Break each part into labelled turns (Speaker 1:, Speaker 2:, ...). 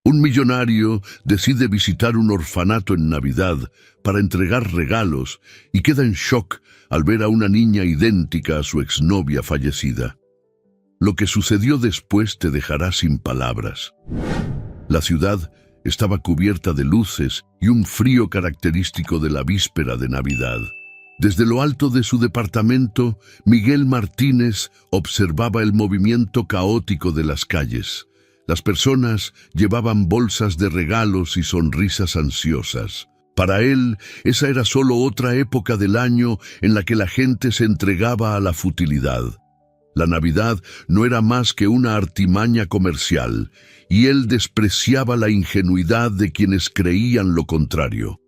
Speaker 1: Un millonario decide visitar un orfanato en Navidad para entregar regalos y queda en shock al ver a una niña idéntica a su exnovia fallecida. Lo que sucedió después te dejará sin palabras. La ciudad estaba cubierta de luces y un frío característico de la víspera de Navidad. Desde lo alto de su departamento, Miguel Martínez observaba el movimiento caótico de las calles. Las personas llevaban bolsas de regalos y sonrisas ansiosas. Para él, esa era solo otra época del año en la que la gente se entregaba a la futilidad. La Navidad no era más que una artimaña comercial, y él despreciaba la ingenuidad de quienes creían lo contrario.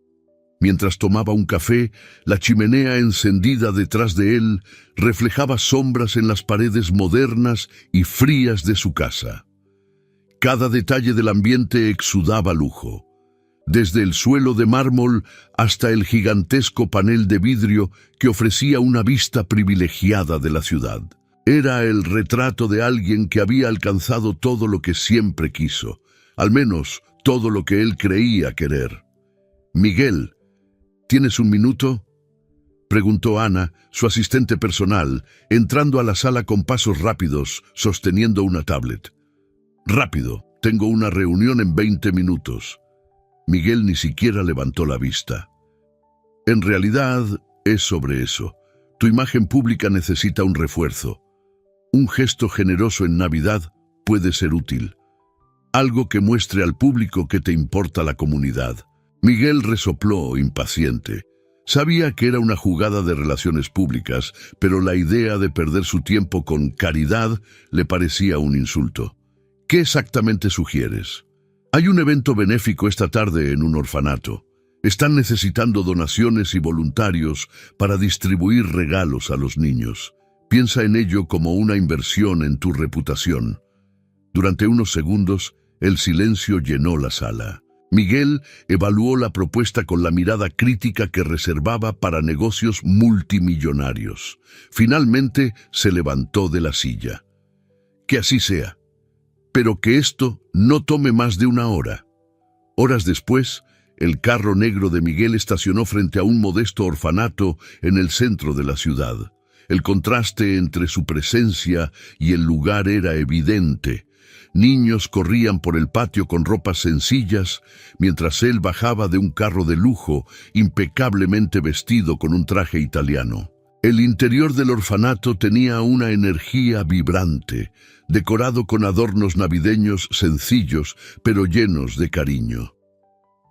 Speaker 1: Mientras tomaba un café, la chimenea encendida detrás de él reflejaba sombras en las paredes modernas y frías de su casa. Cada detalle del ambiente exudaba lujo, desde el suelo de mármol hasta el gigantesco panel de vidrio que ofrecía una vista privilegiada de la ciudad. Era el retrato de alguien que había alcanzado todo lo que siempre quiso, al menos todo lo que él creía querer. «Miguel, ¿tienes un minuto?», preguntó Ana, su asistente personal, entrando a la sala con pasos rápidos, sosteniendo una tablet. «Rápido, tengo una reunión en 20 minutos». Miguel ni siquiera levantó la vista. «En realidad, es sobre eso. Tu imagen pública necesita un refuerzo. Un gesto generoso en Navidad puede ser útil. Algo que muestre al público que te importa la comunidad». Miguel resopló, impaciente. Sabía que era una jugada de relaciones públicas, pero la idea de perder su tiempo con caridad le parecía un insulto. «¿Qué exactamente sugieres?» «Hay un evento benéfico esta tarde en un orfanato. Están necesitando donaciones y voluntarios para distribuir regalos a los niños. Piensa en ello como una inversión en tu reputación». Durante unos segundos, el silencio llenó la sala. Miguel evaluó la propuesta con la mirada crítica que reservaba para negocios multimillonarios. Finalmente se levantó de la silla. «Que así sea. Pero que esto no tome más de una hora». Horas después, el carro negro de Miguel estacionó frente a un modesto orfanato en el centro de la ciudad. El contraste entre su presencia y el lugar era evidente. Niños corrían por el patio con ropas sencillas, mientras él bajaba de un carro de lujo, impecablemente vestido con un traje italiano. El interior del orfanato tenía una energía vibrante, decorado con adornos navideños sencillos, pero llenos de cariño.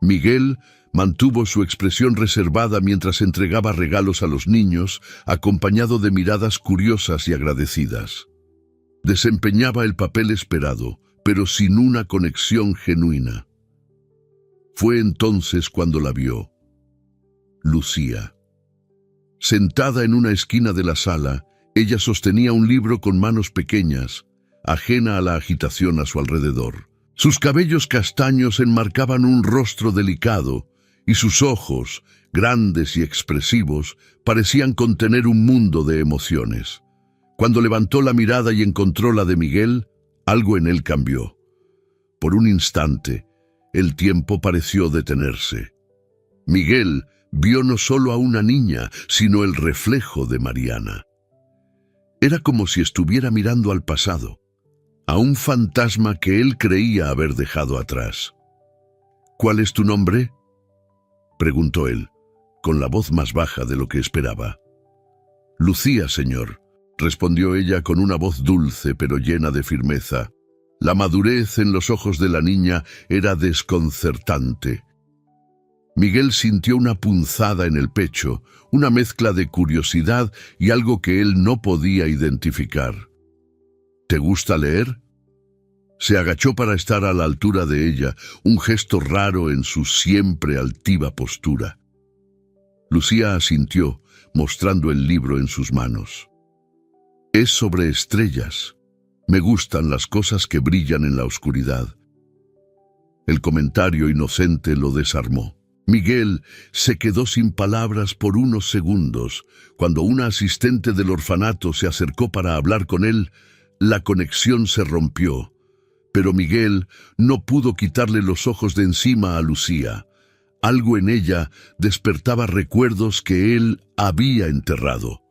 Speaker 1: Miguel mantuvo su expresión reservada mientras entregaba regalos a los niños, acompañado de miradas curiosas y agradecidas. Desempeñaba el papel esperado, pero sin una conexión genuina. Fue entonces cuando la vio. Lucía. Sentada en una esquina de la sala, ella sostenía un libro con manos pequeñas, ajena a la agitación a su alrededor. Sus cabellos castaños enmarcaban un rostro delicado, y sus ojos, grandes y expresivos, parecían contener un mundo de emociones. Cuando levantó la mirada y encontró la de Miguel, algo en él cambió. Por un instante, el tiempo pareció detenerse. Miguel vio no solo a una niña, sino el reflejo de Mariana. Era como si estuviera mirando al pasado, a un fantasma que él creía haber dejado atrás. «¿Cuál es tu nombre?», preguntó él, con la voz más baja de lo que esperaba. «Lucía, señor», respondió ella con una voz dulce pero llena de firmeza. La madurez en los ojos de la niña era desconcertante. Miguel sintió una punzada en el pecho, una mezcla de curiosidad y algo que él no podía identificar. «¿Te gusta leer?». Se agachó para estar a la altura de ella, un gesto raro en su siempre altiva postura. Lucía asintió, mostrando el libro en sus manos. «Es sobre estrellas. Me gustan las cosas que brillan en la oscuridad». El comentario inocente lo desarmó. Miguel se quedó sin palabras por unos segundos. Cuando una asistente del orfanato se acercó para hablar con él, la conexión se rompió. Pero Miguel no pudo quitarle los ojos de encima a Lucía. Algo en ella despertaba recuerdos que él había enterrado.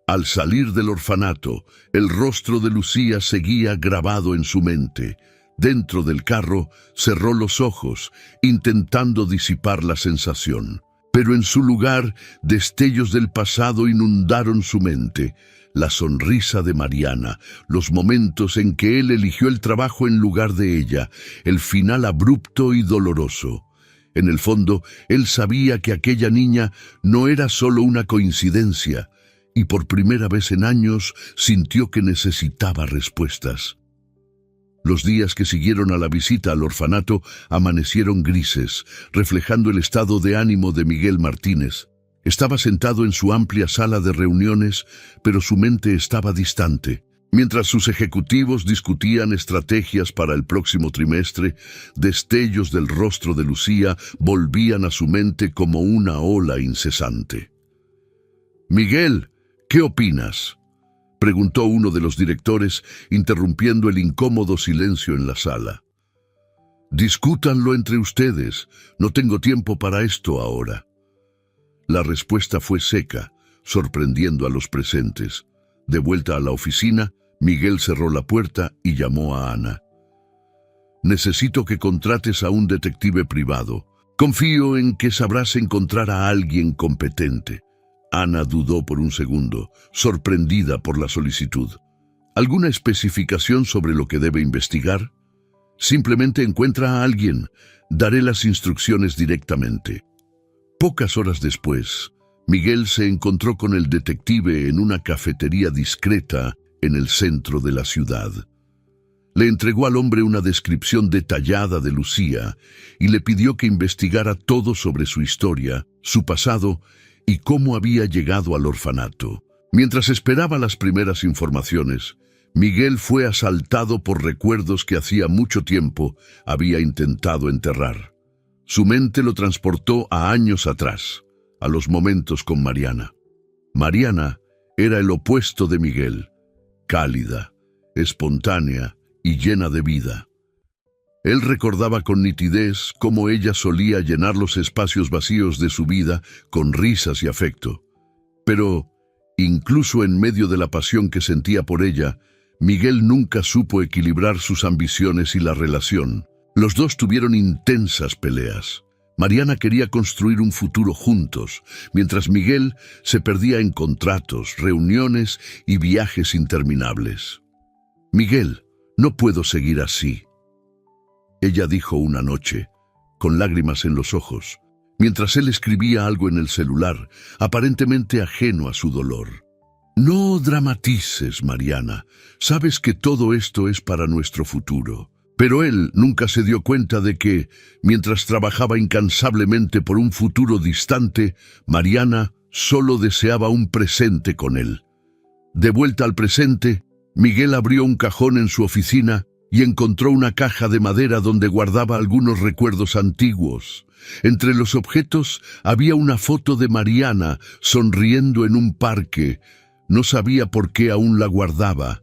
Speaker 1: Al salir del orfanato, el rostro de Lucía seguía grabado en su mente. Dentro del carro, cerró los ojos, intentando disipar la sensación. Pero en su lugar, destellos del pasado inundaron su mente. La sonrisa de Mariana, los momentos en que él eligió el trabajo en lugar de ella, el final abrupto y doloroso. En el fondo, él sabía que aquella niña no era solo una coincidencia, y por primera vez en años sintió que necesitaba respuestas. Los días que siguieron a la visita al orfanato amanecieron grises, reflejando el estado de ánimo de Miguel Martínez. Estaba sentado en su amplia sala de reuniones, pero su mente estaba distante. Mientras sus ejecutivos discutían estrategias para el próximo trimestre, destellos del rostro de Lucía volvían a su mente como una ola incesante. «Miguel, ¿qué opinas?», preguntó uno de los directores, interrumpiendo el incómodo silencio en la sala. «Discútanlo entre ustedes. No tengo tiempo para esto ahora». La respuesta fue seca, sorprendiendo a los presentes. De vuelta a la oficina, Miguel cerró la puerta y llamó a Ana. «Necesito que contrates a un detective privado. Confío en que sabrás encontrar a alguien competente». Ana dudó por un segundo, sorprendida por la solicitud. ¿Alguna especificación sobre lo que debe investigar? Simplemente encuentra a alguien. Daré las instrucciones directamente. Pocas horas después, Miguel se encontró con el detective en una cafetería discreta en el centro de la ciudad. Le entregó al hombre una descripción detallada de Lucía y le pidió que investigara todo sobre su historia, su pasado y cómo había llegado al orfanato. Mientras esperaba las primeras informaciones, Miguel fue asaltado por recuerdos que hacía mucho tiempo había intentado enterrar. Su mente lo transportó a años atrás, a los momentos con Mariana. Mariana era el opuesto de Miguel, cálida, espontánea y llena de vida. Él recordaba con nitidez cómo ella solía llenar los espacios vacíos de su vida con risas y afecto. Pero, incluso en medio de la pasión que sentía por ella, Miguel nunca supo equilibrar sus ambiciones y la relación. Los dos tuvieron intensas peleas. Mariana quería construir un futuro juntos, mientras Miguel se perdía en contratos, reuniones y viajes interminables. «Miguel, no puedo seguir así», ella dijo una noche, con lágrimas en los ojos, mientras él escribía algo en el celular, aparentemente ajeno a su dolor. «No dramatices, Mariana. Sabes que todo esto es para nuestro futuro». Pero él nunca se dio cuenta de que, mientras trabajaba incansablemente por un futuro distante, Mariana solo deseaba un presente con él. De vuelta al presente, Miguel abrió un cajón en su oficina y encontró una caja de madera donde guardaba algunos recuerdos antiguos. Entre los objetos había una foto de Mariana sonriendo en un parque. No sabía por qué aún la guardaba.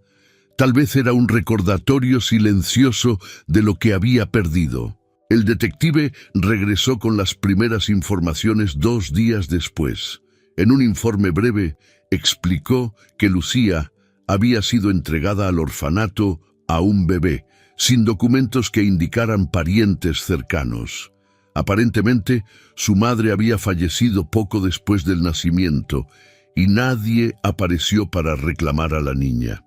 Speaker 1: Tal vez era un recordatorio silencioso de lo que había perdido. El detective regresó con las primeras informaciones 2 días después. En un informe breve, explicó que Lucía había sido entregada al orfanato a un bebé, sin documentos que indicaran parientes cercanos. Aparentemente, su madre había fallecido poco después del nacimiento y nadie apareció para reclamar a la niña.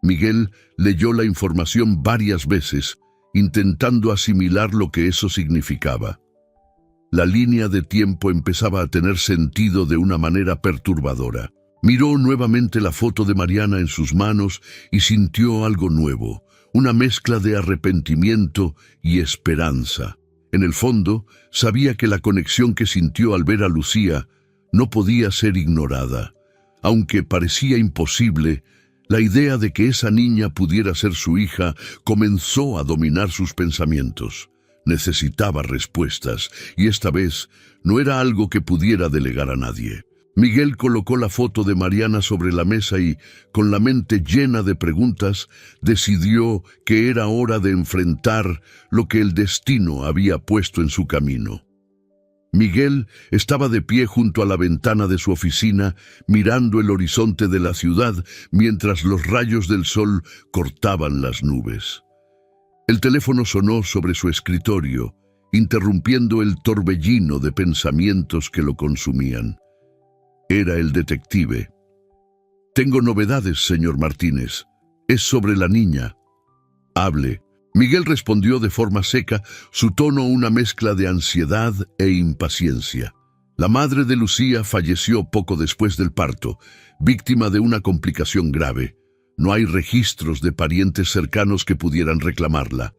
Speaker 1: Miguel leyó la información varias veces, intentando asimilar lo que eso significaba. La línea de tiempo empezaba a tener sentido de una manera perturbadora. Miró nuevamente la foto de Mariana en sus manos y sintió algo nuevo, una mezcla de arrepentimiento y esperanza. En el fondo, sabía que la conexión que sintió al ver a Lucía no podía ser ignorada. Aunque parecía imposible, la idea de que esa niña pudiera ser su hija comenzó a dominar sus pensamientos. Necesitaba respuestas, y esta vez no era algo que pudiera delegar a nadie. Miguel colocó la foto de Mariana sobre la mesa y, con la mente llena de preguntas, decidió que era hora de enfrentar lo que el destino había puesto en su camino. Miguel estaba de pie junto a la ventana de su oficina, mirando el horizonte de la ciudad mientras los rayos del sol cortaban las nubes. El teléfono sonó sobre su escritorio, interrumpiendo el torbellino de pensamientos que lo consumían. Era el detective. «Tengo novedades, señor Martínez. Es sobre la niña». «Hable». Miguel respondió de forma seca, su tono una mezcla de ansiedad e impaciencia. La madre de Lucía falleció poco después del parto, víctima de una complicación grave. No hay registros de parientes cercanos que pudieran reclamarla.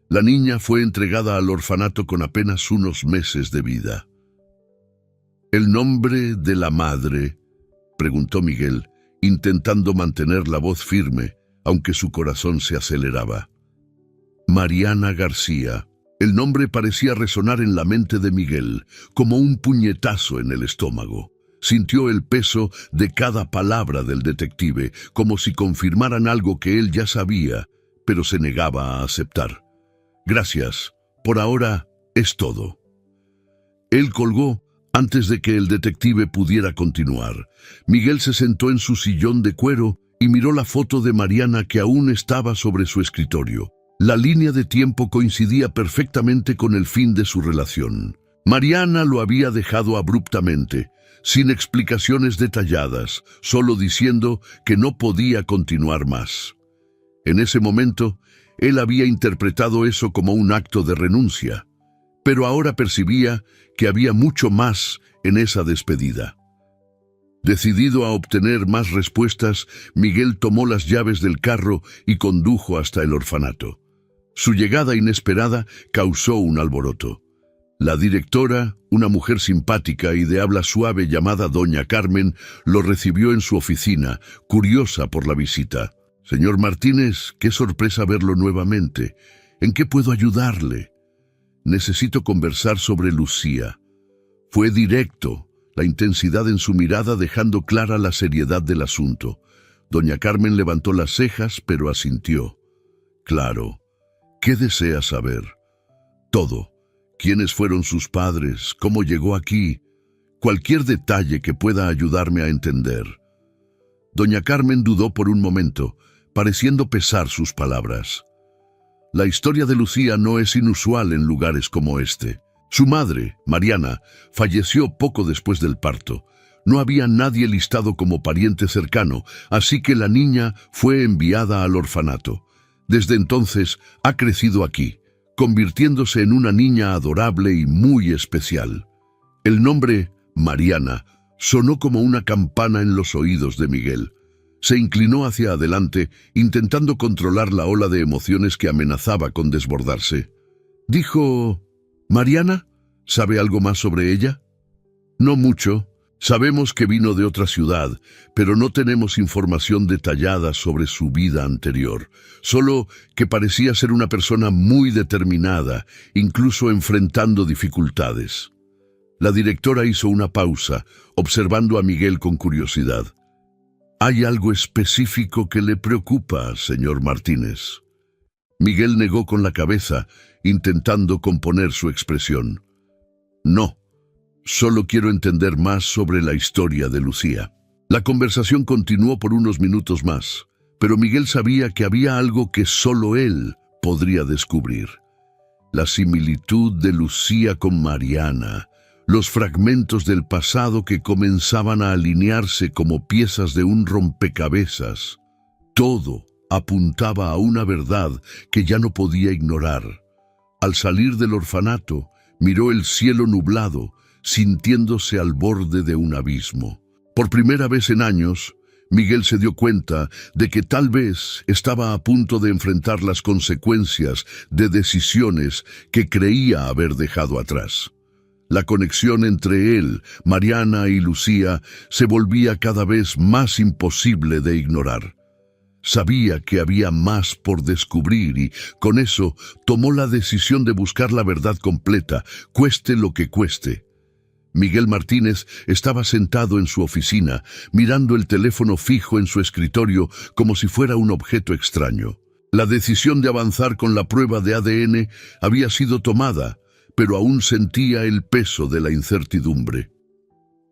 Speaker 1: La niña fue entregada al orfanato con apenas unos meses de vida. «¿El nombre de la madre?», preguntó Miguel, intentando mantener la voz firme, aunque su corazón se aceleraba. «Mariana García». El nombre parecía resonar en la mente de Miguel, como un puñetazo en el estómago. Sintió el peso de cada palabra del detective, como si confirmaran algo que él ya sabía, pero se negaba a aceptar. «Gracias. Por ahora es todo». Él colgó antes de que el detective pudiera continuar. Miguel se sentó en su sillón de cuero y miró la foto de Mariana que aún estaba sobre su escritorio. La línea de tiempo coincidía perfectamente con el fin de su relación. Mariana lo había dejado abruptamente, sin explicaciones detalladas, solo diciendo que no podía continuar más. En ese momento, él había interpretado eso como un acto de renuncia, pero ahora percibía que había mucho más en esa despedida. Decidido a obtener más respuestas, Miguel tomó las llaves del carro y condujo hasta el orfanato. Su llegada inesperada causó un alboroto. La directora, una mujer simpática y de habla suave llamada Doña Carmen, lo recibió en su oficina, curiosa por la visita. «Señor Martínez, qué sorpresa verlo nuevamente. ¿En qué puedo ayudarle?» «Necesito conversar sobre Lucía». Fue directo, la intensidad en su mirada dejando clara la seriedad del asunto. Doña Carmen levantó las cejas, pero asintió. «Claro. ¿Qué desea saber?» «Todo. ¿Quiénes fueron sus padres? ¿Cómo llegó aquí? Cualquier detalle que pueda ayudarme a entender». Doña Carmen dudó por un momento, pareciendo pesar sus palabras. «La historia de Lucía no es inusual en lugares como este. Su madre, Mariana, falleció poco después del parto. No había nadie listado como pariente cercano, así que la niña fue enviada al orfanato. Desde entonces ha crecido aquí, convirtiéndose en una niña adorable y muy especial». El nombre, Mariana, sonó como una campana en los oídos de Miguel. Se inclinó hacia adelante, intentando controlar la ola de emociones que amenazaba con desbordarse. Dijo: «¿Mariana? ¿Sabe algo más sobre ella?» «No mucho. Sabemos que vino de otra ciudad, pero no tenemos información detallada sobre su vida anterior. Solo que parecía ser una persona muy determinada, incluso enfrentando dificultades». La directora hizo una pausa, observando a Miguel con curiosidad. «¿Hay algo específico que le preocupa, señor Martínez?» Miguel negó con la cabeza, intentando componer su expresión. «No. Solo quiero entender más sobre la historia de Lucía». La conversación continuó por unos minutos más, pero Miguel sabía que había algo que solo él podría descubrir. La similitud de Lucía con Mariana, los fragmentos del pasado que comenzaban a alinearse como piezas de un rompecabezas. Todo apuntaba a una verdad que ya no podía ignorar. Al salir del orfanato, miró el cielo nublado, sintiéndose al borde de un abismo. Por primera vez en años, Miguel se dio cuenta de que tal vez estaba a punto de enfrentar las consecuencias de decisiones que creía haber dejado atrás. La conexión entre él, Mariana y Lucía se volvía cada vez más imposible de ignorar. Sabía que había más por descubrir y, con eso, tomó la decisión de buscar la verdad completa, cueste lo que cueste. Miguel Martínez estaba sentado en su oficina, mirando el teléfono fijo en su escritorio como si fuera un objeto extraño. La decisión de avanzar con la prueba de ADN había sido tomada, pero aún sentía el peso de la incertidumbre.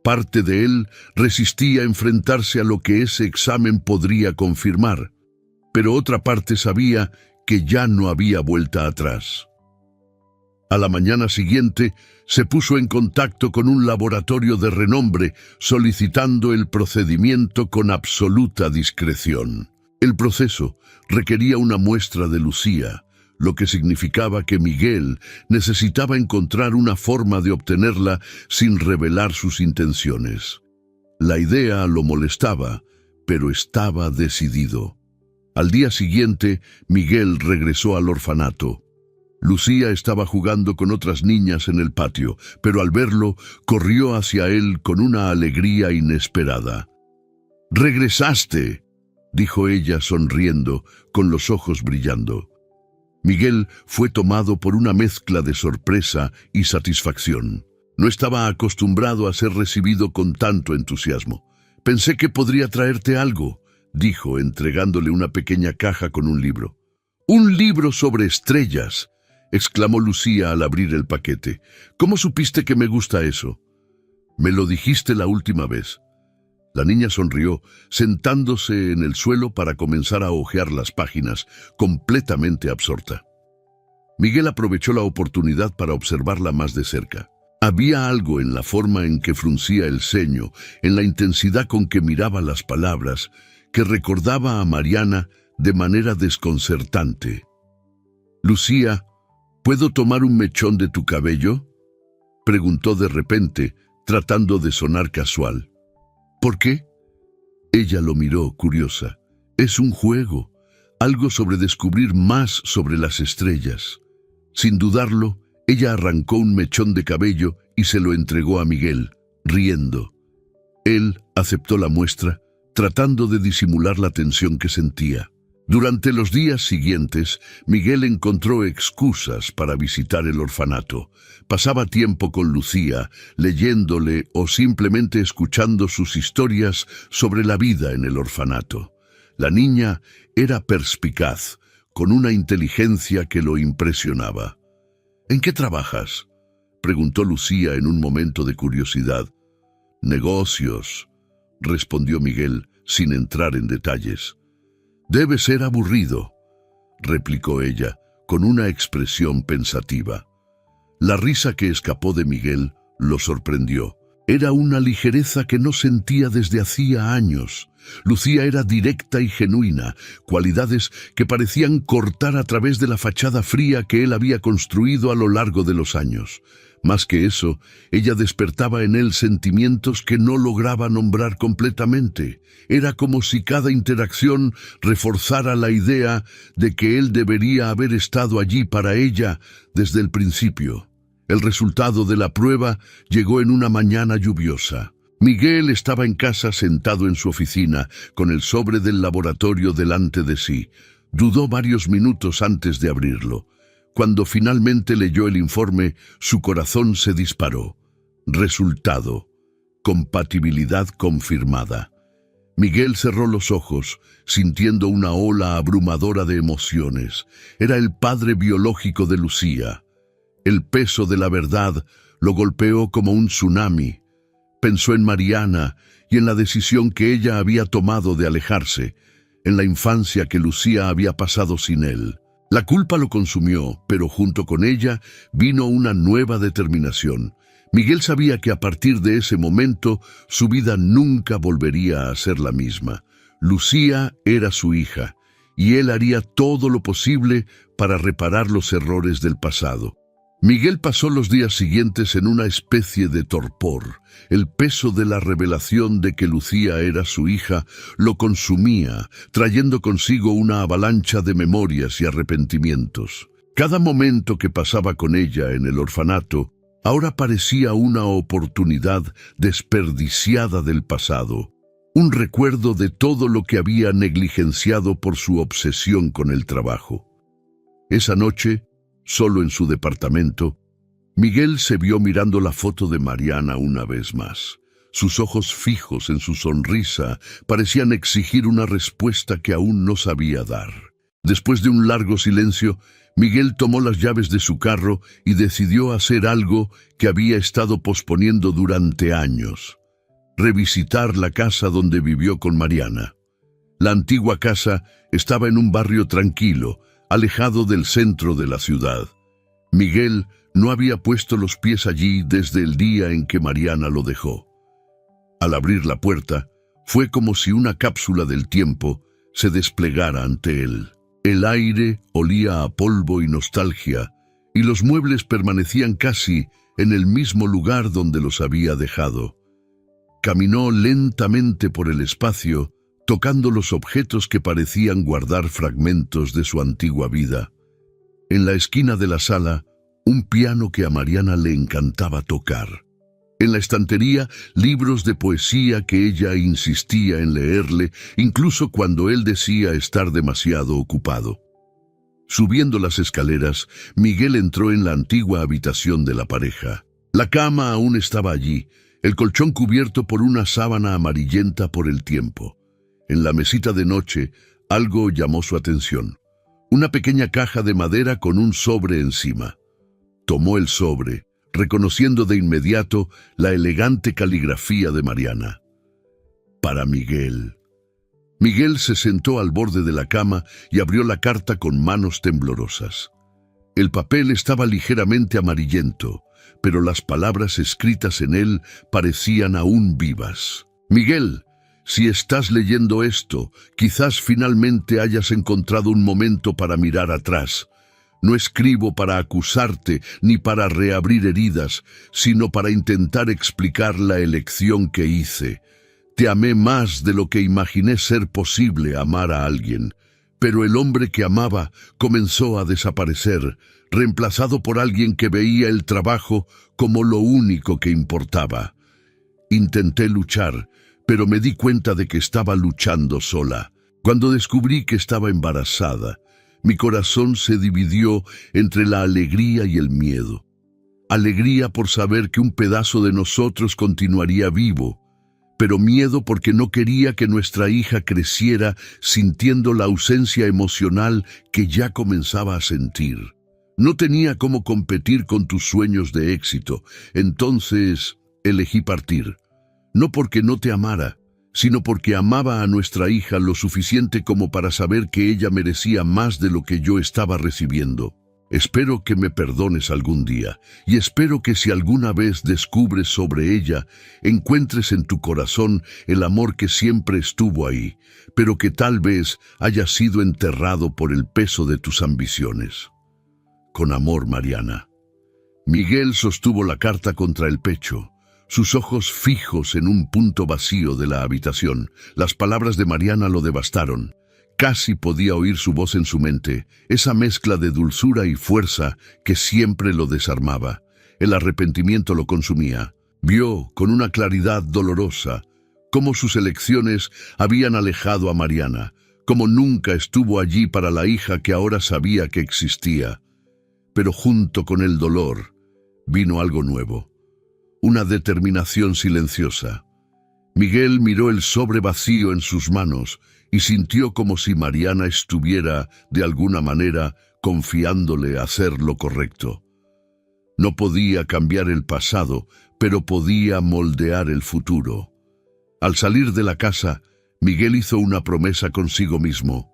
Speaker 1: Parte de él resistía enfrentarse a lo que ese examen podría confirmar, pero otra parte sabía que ya no había vuelta atrás. A la mañana siguiente, se puso en contacto con un laboratorio de renombre, solicitando el procedimiento con absoluta discreción. El proceso requería una muestra de Lucía, lo que significaba que Miguel necesitaba encontrar una forma de obtenerla sin revelar sus intenciones. La idea lo molestaba, pero estaba decidido. Al día siguiente, Miguel regresó al orfanato. Lucía estaba jugando con otras niñas en el patio, pero al verlo, corrió hacia él con una alegría inesperada. «¡Regresaste!», dijo ella sonriendo, con los ojos brillando. Miguel fue tomado por una mezcla de sorpresa y satisfacción. No estaba acostumbrado a ser recibido con tanto entusiasmo. «Pensé que podría traerte algo», dijo, entregándole una pequeña caja con un libro. «¡Un libro sobre estrellas!», exclamó Lucía al abrir el paquete. «¿Cómo supiste que me gusta eso?». «Me lo dijiste la última vez». La niña sonrió, sentándose en el suelo para comenzar a hojear las páginas, completamente absorta. Miguel aprovechó la oportunidad para observarla más de cerca. Había algo en la forma en que fruncía el ceño, en la intensidad con que miraba las palabras, que recordaba a Mariana de manera desconcertante. «Lucía, ¿puedo tomar un mechón de tu cabello?», preguntó de repente, tratando de sonar casual. «¿Por qué?». Ella lo miró, curiosa. «Es un juego, algo sobre descubrir más sobre las estrellas». Sin dudarlo, ella arrancó un mechón de cabello y se lo entregó a Miguel, riendo. Él aceptó la muestra, tratando de disimular la tensión que sentía. Durante los días siguientes, Miguel encontró excusas para visitar el orfanato. Pasaba tiempo con Lucía, leyéndole o simplemente escuchando sus historias sobre la vida en el orfanato. La niña era perspicaz, con una inteligencia que lo impresionaba. «¿En qué trabajas?», preguntó Lucía en un momento de curiosidad. «Negocios», respondió Miguel, sin entrar en detalles. «Debe ser aburrido», replicó ella, con una expresión pensativa. La risa que escapó de Miguel lo sorprendió. Era una ligereza que no sentía desde hacía años. Lucía era directa y genuina, cualidades que parecían cortar a través de la fachada fría que él había construido a lo largo de los años. Más que eso, ella despertaba en él sentimientos que no lograba nombrar completamente. Era como si cada interacción reforzara la idea de que él debería haber estado allí para ella desde el principio. El resultado de la prueba llegó en una mañana lluviosa. Miguel estaba en casa sentado en su oficina, con el sobre del laboratorio delante de sí. Dudó varios minutos antes de abrirlo. Cuando finalmente leyó el informe, su corazón se disparó. Resultado: compatibilidad confirmada. Miguel cerró los ojos, sintiendo una ola abrumadora de emociones. Era el padre biológico de Lucía. El peso de la verdad lo golpeó como un tsunami. Pensó en Mariana y en la decisión que ella había tomado de alejarse, en la infancia que Lucía había pasado sin él. La culpa lo consumió, pero junto con ella vino una nueva determinación. Miguel sabía que a partir de ese momento su vida nunca volvería a ser la misma. Lucía era su hija, y él haría todo lo posible para reparar los errores del pasado. Miguel pasó los días siguientes en una especie de torpor. El peso de la revelación de que Lucía era su hija lo consumía, trayendo consigo una avalancha de memorias y arrepentimientos. Cada momento que pasaba con ella en el orfanato ahora parecía una oportunidad desperdiciada del pasado, un recuerdo de todo lo que había negligenciado por su obsesión con el trabajo. Esa noche, solo en su departamento, Miguel se vio mirando la foto de Mariana una vez más. Sus ojos fijos en su sonrisa parecían exigir una respuesta que aún no sabía dar. Después de un largo silencio, Miguel tomó las llaves de su carro y decidió hacer algo que había estado posponiendo durante años: revisitar la casa donde vivió con Mariana. La antigua casa estaba en un barrio tranquilo, alejado del centro de la ciudad. Miguel no había puesto los pies allí desde el día en que Mariana lo dejó. Al abrir la puerta, fue como si una cápsula del tiempo se desplegara ante él. El aire olía a polvo y nostalgia, y los muebles permanecían casi en el mismo lugar donde los había dejado. Caminó lentamente por el espacio, tocando los objetos que parecían guardar fragmentos de su antigua vida. En la esquina de la sala, un piano que a Mariana le encantaba tocar. En la estantería, libros de poesía que ella insistía en leerle, incluso cuando él decía estar demasiado ocupado. Subiendo las escaleras, Miguel entró en la antigua habitación de la pareja. La cama aún estaba allí, el colchón cubierto por una sábana amarillenta por el tiempo. En la mesita de noche, algo llamó su atención: una pequeña caja de madera con un sobre encima. Tomó el sobre, reconociendo de inmediato la elegante caligrafía de Mariana. Para Miguel. Miguel se sentó al borde de la cama y abrió la carta con manos temblorosas. El papel estaba ligeramente amarillento, pero las palabras escritas en él parecían aún vivas. Miguel, si estás leyendo esto, quizás finalmente hayas encontrado un momento para mirar atrás. No escribo para acusarte ni para reabrir heridas, sino para intentar explicar la elección que hice. Te amé más de lo que imaginé ser posible amar a alguien, pero el hombre que amaba comenzó a desaparecer, reemplazado por alguien que veía el trabajo como lo único que importaba. Intenté luchar, pero me di cuenta de que estaba luchando sola. Cuando descubrí que estaba embarazada, mi corazón se dividió entre la alegría y el miedo. Alegría por saber que un pedazo de nosotros continuaría vivo, pero miedo porque no quería que nuestra hija creciera sintiendo la ausencia emocional que ya comenzaba a sentir. No tenía cómo competir con tus sueños de éxito, entonces elegí partir. No porque no te amara, sino porque amaba a nuestra hija lo suficiente como para saber que ella merecía más de lo que yo estaba recibiendo. Espero que me perdones algún día, y espero que si alguna vez descubres sobre ella, encuentres en tu corazón el amor que siempre estuvo ahí, pero que tal vez haya sido enterrado por el peso de tus ambiciones. Con amor, Mariana. Miguel sostuvo la carta contra el pecho, sus ojos fijos en un punto vacío de la habitación. Las palabras de Mariana lo devastaron. Casi podía oír su voz en su mente, esa mezcla de dulzura y fuerza que siempre lo desarmaba. El arrepentimiento lo consumía. Vio, con una claridad dolorosa, cómo sus elecciones habían alejado a Mariana, cómo nunca estuvo allí para la hija que ahora sabía que existía. Pero junto con el dolor, vino algo nuevo. Una determinación silenciosa. Miguel miró el sobre vacío en sus manos y sintió como si Mariana estuviera, de alguna manera, confiándole hacer lo correcto. No podía cambiar el pasado, pero podía moldear el futuro. Al salir de la casa, Miguel hizo una promesa consigo mismo.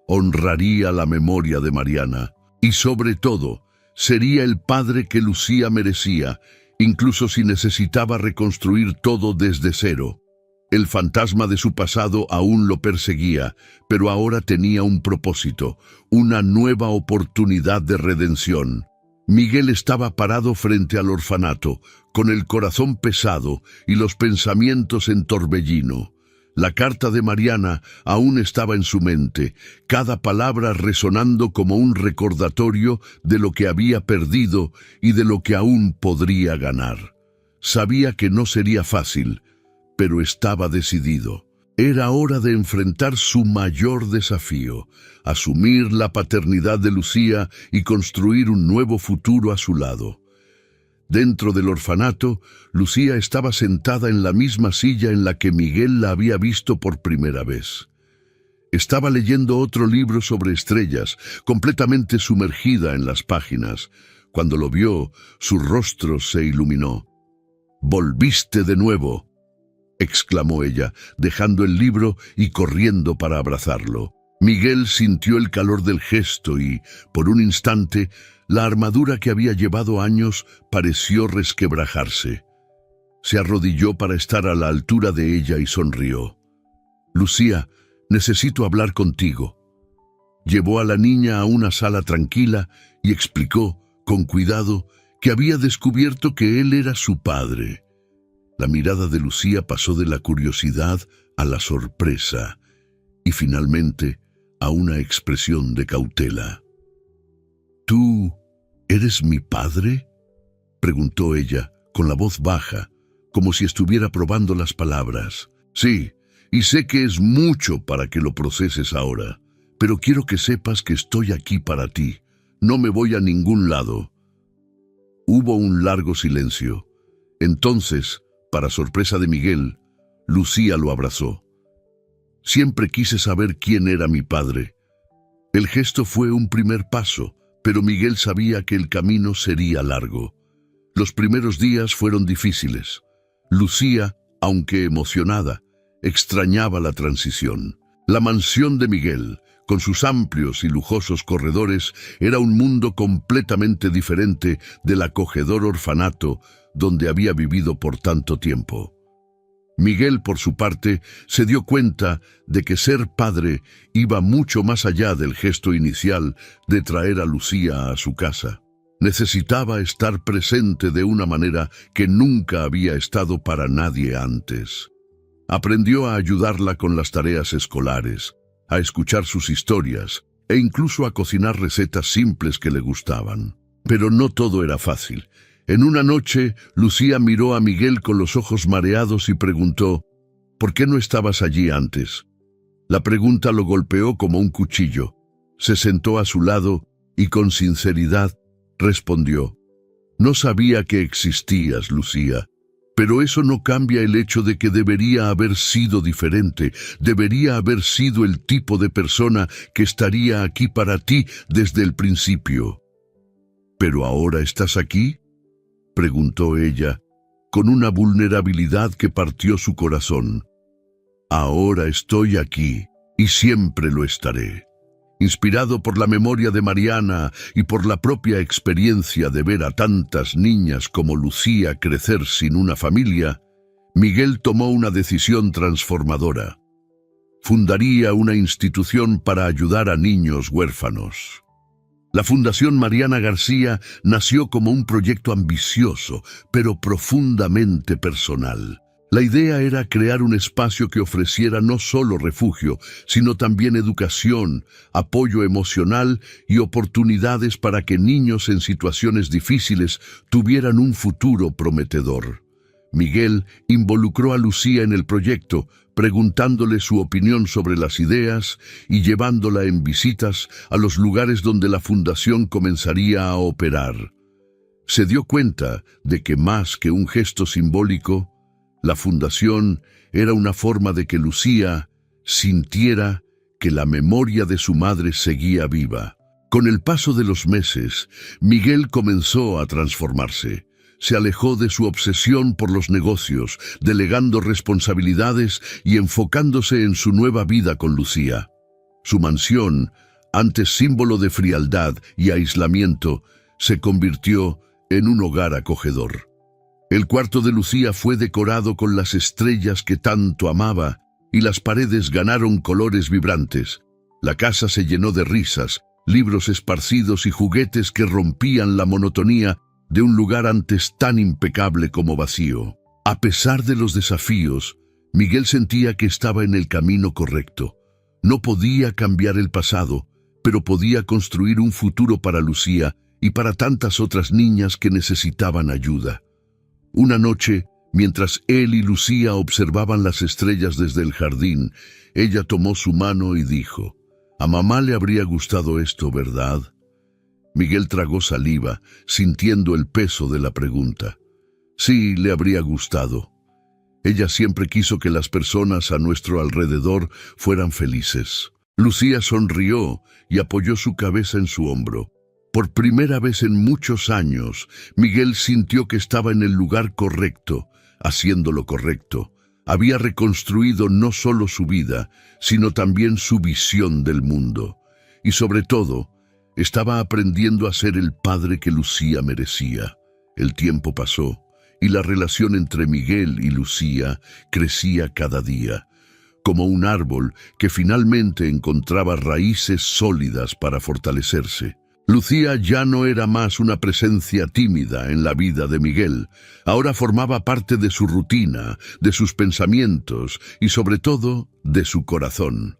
Speaker 1: Honraría la memoria de Mariana y, sobre todo, sería el padre que Lucía merecía, incluso si necesitaba reconstruir todo desde cero. El fantasma de su pasado aún lo perseguía, pero ahora tenía un propósito, una nueva oportunidad de redención. Miguel estaba parado frente al orfanato, con el corazón pesado y los pensamientos en torbellino. La carta de Mariana aún estaba en su mente, cada palabra resonando como un recordatorio de lo que había perdido y de lo que aún podría ganar. Sabía que no sería fácil, pero estaba decidido. Era hora de enfrentar su mayor desafío, asumir la paternidad de Lucía y construir un nuevo futuro a su lado. Dentro del orfanato, Lucía estaba sentada en la misma silla en la que Miguel la había visto por primera vez. Estaba leyendo otro libro sobre estrellas, completamente sumergida en las páginas. Cuando lo vio, su rostro se iluminó. «¡Volviste de nuevo!», exclamó ella, dejando el libro y corriendo para abrazarlo. Miguel sintió el calor del gesto y, por un instante, la armadura que había llevado años pareció resquebrajarse. Se arrodilló para estar a la altura de ella y sonrió. «Lucía, necesito hablar contigo». Llevó a la niña a una sala tranquila y explicó, con cuidado, que había descubierto que él era su padre. La mirada de Lucía pasó de la curiosidad a la sorpresa y finalmente a una expresión de cautela. «¿Tú eres mi padre?», preguntó ella, con la voz baja, como si estuviera probando las palabras. «Sí, y sé que es mucho para que lo proceses ahora, pero quiero que sepas que estoy aquí para ti. No me voy a ningún lado». Hubo un largo silencio. Entonces, para sorpresa de Miguel, Lucía lo abrazó. «Siempre quise saber quién era mi padre». El gesto fue un primer paso, pero Miguel sabía que el camino sería largo. Los primeros días fueron difíciles. Lucía, aunque emocionada, extrañaba la transición. La mansión de Miguel, con sus amplios y lujosos corredores, era un mundo completamente diferente del acogedor orfanato donde había vivido por tanto tiempo. Miguel, por su parte, se dio cuenta de que ser padre iba mucho más allá del gesto inicial de traer a Lucía a su casa. Necesitaba estar presente de una manera que nunca había estado para nadie antes. Aprendió a ayudarla con las tareas escolares, a escuchar sus historias e incluso a cocinar recetas simples que le gustaban. Pero no todo era fácil. En una noche, Lucía miró a Miguel con los ojos mareados y preguntó, «¿Por qué no estabas allí antes?». La pregunta lo golpeó como un cuchillo. Se sentó a su lado y con sinceridad respondió, «No sabía que existías, Lucía, pero eso no cambia el hecho de que debería haber sido diferente, debería haber sido el tipo de persona que estaría aquí para ti desde el principio». «¿Pero ahora estás aquí?», preguntó ella, con una vulnerabilidad que partió su corazón. «Ahora estoy aquí y siempre lo estaré». Inspirado por la memoria de Mariana y por la propia experiencia de ver a tantas niñas como Lucía crecer sin una familia, Miguel tomó una decisión transformadora. Fundaría una institución para ayudar a niños huérfanos. La Fundación Mariana García nació como un proyecto ambicioso, pero profundamente personal. La idea era crear un espacio que ofreciera no solo refugio, sino también educación, apoyo emocional y oportunidades para que niños en situaciones difíciles tuvieran un futuro prometedor. Miguel involucró a Lucía en el proyecto, preguntándole su opinión sobre las ideas y llevándola en visitas a los lugares donde la fundación comenzaría a operar. Se dio cuenta de que más que un gesto simbólico, la fundación era una forma de que Lucía sintiera que la memoria de su madre seguía viva. Con el paso de los meses, Miguel comenzó a transformarse. Se alejó de su obsesión por los negocios, delegando responsabilidades y enfocándose en su nueva vida con Lucía. Su mansión, antes símbolo de frialdad y aislamiento, se convirtió en un hogar acogedor. El cuarto de Lucía fue decorado con las estrellas que tanto amaba y las paredes ganaron colores vibrantes. La casa se llenó de risas, libros esparcidos y juguetes que rompían la monotonía de un lugar antes tan impecable como vacío. A pesar de los desafíos, Miguel sentía que estaba en el camino correcto. No podía cambiar el pasado, pero podía construir un futuro para Lucía y para tantas otras niñas que necesitaban ayuda. Una noche, mientras él y Lucía observaban las estrellas desde el jardín, ella tomó su mano y dijo, «A mamá le habría gustado esto, ¿verdad?». Miguel tragó saliva, sintiendo el peso de la pregunta. Sí, le habría gustado. Ella siempre quiso que las personas a nuestro alrededor fueran felices. Lucía sonrió y apoyó su cabeza en su hombro. Por primera vez en muchos años, Miguel sintió que estaba en el lugar correcto, haciendo lo correcto. Había reconstruido no solo su vida, sino también su visión del mundo. Y sobre todo, estaba aprendiendo a ser el padre que Lucía merecía. El tiempo pasó, y la relación entre Miguel y Lucía crecía cada día, como un árbol que finalmente encontraba raíces sólidas para fortalecerse. Lucía ya no era más una presencia tímida en la vida de Miguel. Ahora formaba parte de su rutina, de sus pensamientos y sobre todo de su corazón.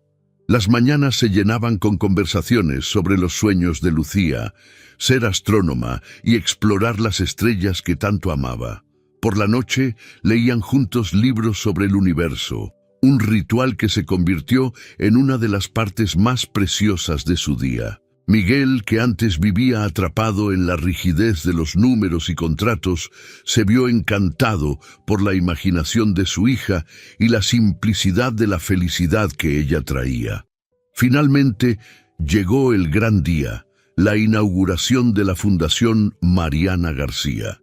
Speaker 1: Las mañanas se llenaban con conversaciones sobre los sueños de Lucía, ser astrónoma y explorar las estrellas que tanto amaba. Por la noche leían juntos libros sobre el universo, un ritual que se convirtió en una de las partes más preciosas de su día. Miguel, que antes vivía atrapado en la rigidez de los números y contratos, se vio encantado por la imaginación de su hija y la simplicidad de la felicidad que ella traía. Finalmente, llegó el gran día, la inauguración de la Fundación Mariana García.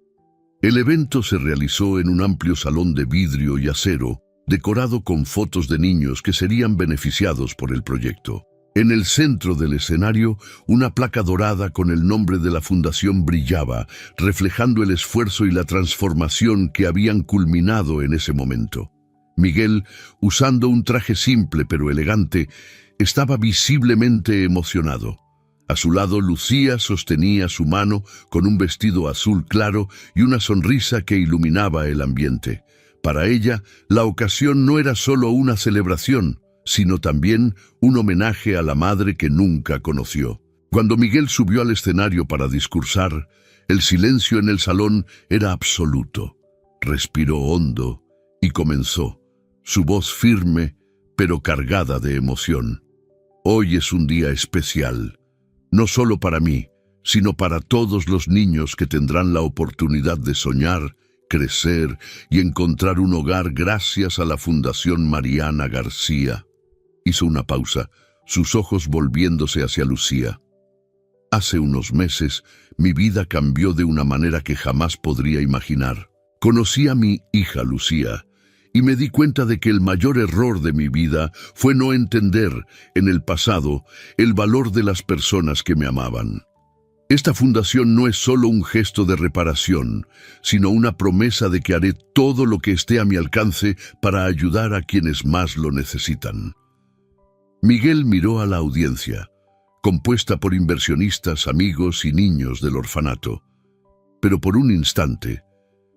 Speaker 1: El evento se realizó en un amplio salón de vidrio y acero, decorado con fotos de niños que serían beneficiados por el proyecto. En el centro del escenario, una placa dorada con el nombre de la fundación brillaba, reflejando el esfuerzo y la transformación que habían culminado en ese momento. Miguel, usando un traje simple pero elegante, estaba visiblemente emocionado. A su lado, Lucía sostenía su mano con un vestido azul claro y una sonrisa que iluminaba el ambiente. Para ella, la ocasión no era solo una celebración, sino también un homenaje a la madre que nunca conoció. Cuando Miguel subió al escenario para discursar, el silencio en el salón era absoluto. Respiró hondo y comenzó, su voz firme, pero cargada de emoción. Hoy es un día especial, no solo para mí, sino para todos los niños que tendrán la oportunidad de soñar, crecer y encontrar un hogar gracias a la Fundación Mariana García. Hizo una pausa, sus ojos volviéndose hacia Lucía. Hace unos meses, mi vida cambió de una manera que jamás podría imaginar. Conocí a mi hija Lucía y me di cuenta de que el mayor error de mi vida fue no entender, en el pasado, el valor de las personas que me amaban. Esta fundación no es solo un gesto de reparación, sino una promesa de que haré todo lo que esté a mi alcance para ayudar a quienes más lo necesitan. Miguel miró a la audiencia, compuesta por inversionistas, amigos y niños del orfanato. Pero por un instante,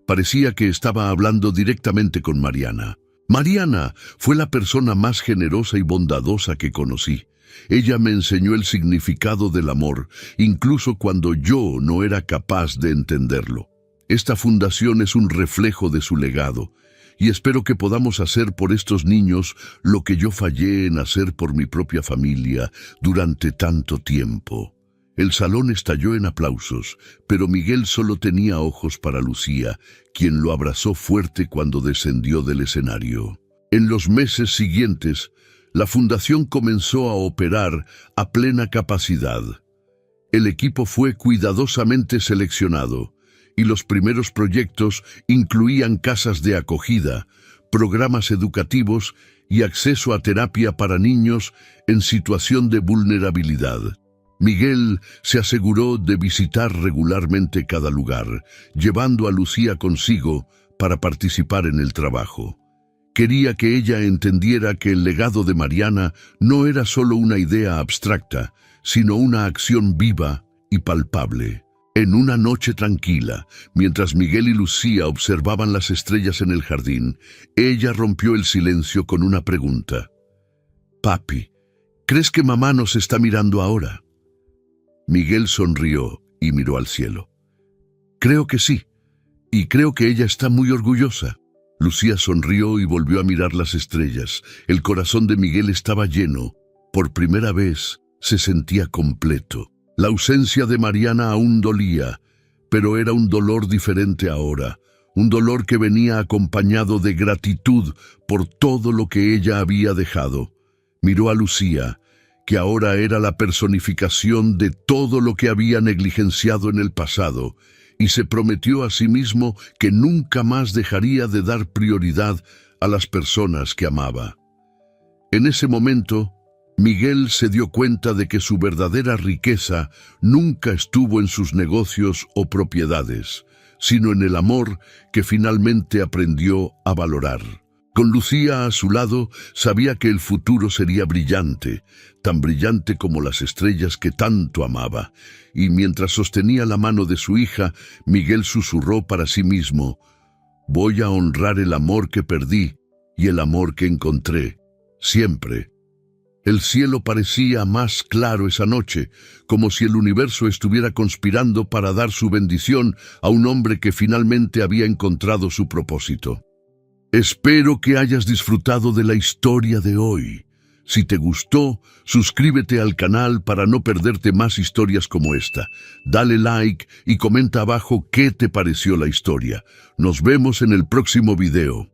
Speaker 1: parecía que estaba hablando directamente con Mariana. Mariana fue la persona más generosa y bondadosa que conocí. Ella me enseñó el significado del amor, incluso cuando yo no era capaz de entenderlo. Esta fundación es un reflejo de su legado, y espero que podamos hacer por estos niños lo que yo fallé en hacer por mi propia familia durante tanto tiempo. El salón estalló en aplausos, pero Miguel solo tenía ojos para Lucía, quien lo abrazó fuerte cuando descendió del escenario. En los meses siguientes, la fundación comenzó a operar a plena capacidad. El equipo fue cuidadosamente seleccionado, y los primeros proyectos incluían casas de acogida, programas educativos y acceso a terapia para niños en situación de vulnerabilidad. Miguel se aseguró de visitar regularmente cada lugar, llevando a Lucía consigo para participar en el trabajo. Quería que ella entendiera que el legado de Mariana no era solo una idea abstracta, sino una acción viva y palpable. En una noche tranquila, mientras Miguel y Lucía observaban las estrellas en el jardín, ella rompió el silencio con una pregunta. «Papi, ¿crees que mamá nos está mirando ahora?» Miguel sonrió y miró al cielo. «Creo que sí, y creo que ella está muy orgullosa». Lucía sonrió y volvió a mirar las estrellas. El corazón de Miguel estaba lleno. Por primera vez se sentía completo. La ausencia de Mariana aún dolía, pero era un dolor diferente ahora, un dolor que venía acompañado de gratitud por todo lo que ella había dejado. Miró a Lucía, que ahora era la personificación de todo lo que había negligenciado en el pasado, y se prometió a sí mismo que nunca más dejaría de dar prioridad a las personas que amaba. En ese momento, Miguel se dio cuenta de que su verdadera riqueza nunca estuvo en sus negocios o propiedades, sino en el amor que finalmente aprendió a valorar. Con Lucía a su lado, sabía que el futuro sería brillante, tan brillante como las estrellas que tanto amaba, y mientras sostenía la mano de su hija, Miguel susurró para sí mismo: «Voy a honrar el amor que perdí y el amor que encontré, siempre». El cielo parecía más claro esa noche, como si el universo estuviera conspirando para dar su bendición a un hombre que finalmente había encontrado su propósito. Espero que hayas disfrutado de la historia de hoy. Si te gustó, suscríbete al canal para no perderte más historias como esta. Dale like y comenta abajo qué te pareció la historia. Nos vemos en el próximo video.